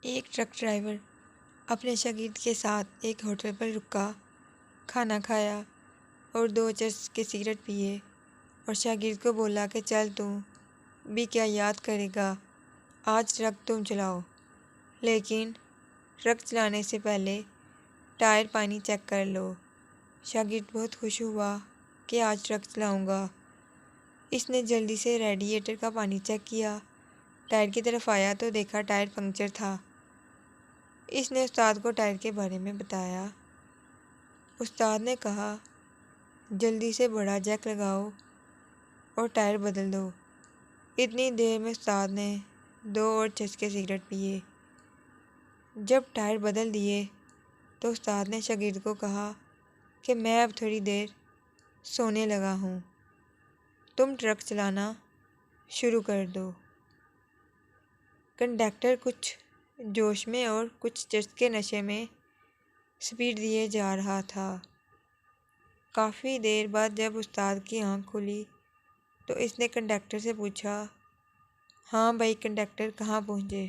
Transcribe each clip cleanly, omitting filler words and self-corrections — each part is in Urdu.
ایک ٹرک ڈرائیور اپنے شاگرد کے ساتھ ایک ہوٹل پر رکا، کھانا کھایا اور 2 چرس کے سگریٹ پیے اور شاگرد کو بولا کہ چل تم بھی کیا یاد کرے گا، آج ٹرک تم چلاؤ، لیکن ٹرک چلانے سے پہلے ٹائر پانی چیک کر لو۔ شاگرد بہت خوش ہوا کہ آج ٹرک چلاؤں گا۔ اس نے جلدی سے ریڈیئیٹر کا پانی چیک کیا، ٹائر کی طرف آیا تو دیکھا ٹائر پنکچر تھا۔ اس نے استاد کو ٹائر کے بارے میں بتایا۔ استاد نے کہا جلدی سے بڑا جیک لگاؤ اور ٹائر بدل دو۔ اتنی دیر میں استاد نے 2 اور چسکے سگریٹ پیے۔ جب ٹائر بدل دیے تو استاد نے شاگرد کو کہا کہ میں اب تھوڑی دیر سونے لگا ہوں، تم ٹرک چلانا شروع کر دو۔ کنڈکٹر کچھ جوش میں اور کچھ چرس کے نشے میں سپیڈ دیے جا رہا تھا۔ کافی دیر بعد جب استاد کی آنکھ کھلی تو اس نے کنڈکٹر سے پوچھا، ہاں بھائی کنڈکٹر کہاں پہنچے؟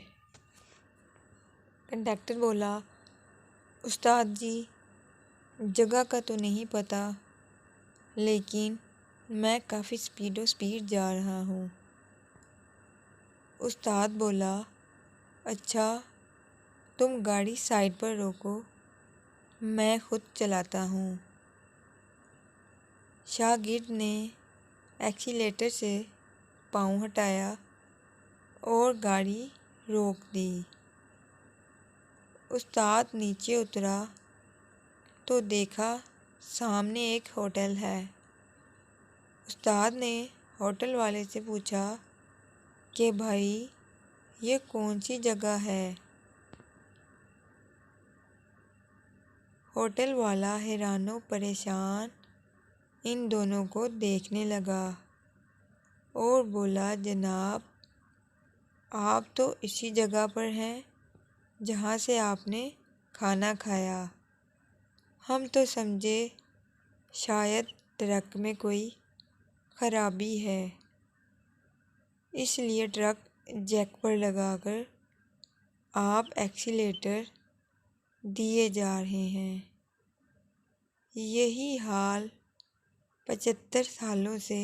کنڈکٹر بولا، استاد جی جگہ کا تو نہیں پتہ، لیکن میں کافی سپیڈ جا رہا ہوں۔ استاد بولا، اچھا تم گاڑی سائڈ پر روکو، میں خود چلاتا ہوں۔ شاگرد نے ایکسیلیٹر سے پاؤں ہٹایا اور گاڑی روک دی۔ استاد نیچے اترا تو دیکھا سامنے ایک ہوٹل ہے۔ استاد نے ہوٹل والے سے پوچھا کہ بھائی یہ کون سی جگہ ہے؟ ہوٹل والا حیران و پریشان ان دونوں کو دیکھنے لگا اور بولا، جناب آپ تو اسی جگہ پر ہیں جہاں سے آپ نے کھانا کھایا، ہم تو سمجھے شاید ٹرک میں کوئی خرابی ہے، اس لیے ٹرک جیک پر لگا کر آپ ایکسیلیٹر دیے جا رہے ہیں۔ یہی حال 75 سالوں سے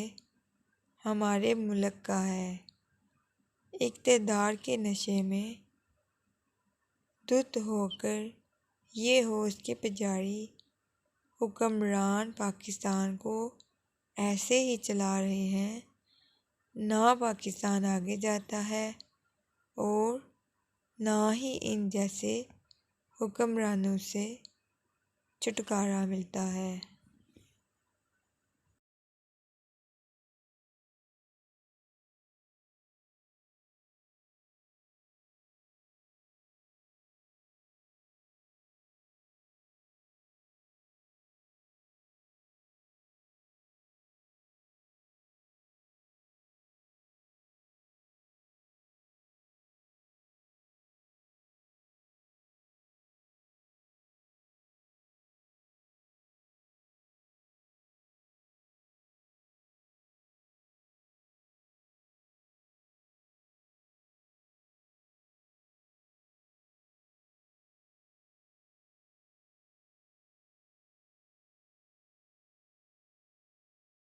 ہمارے ملک کا ہے۔ اقتدار کے نشے میں دھت ہو کر یہ ہوش کے پجاری حکمران پاکستان کو ایسے ہی چلا رہے ہیں، نہ پاکستان آگے جاتا ہے اور نہ ہی ان جیسے حکمرانوں سے چھٹکارا ملتا ہے۔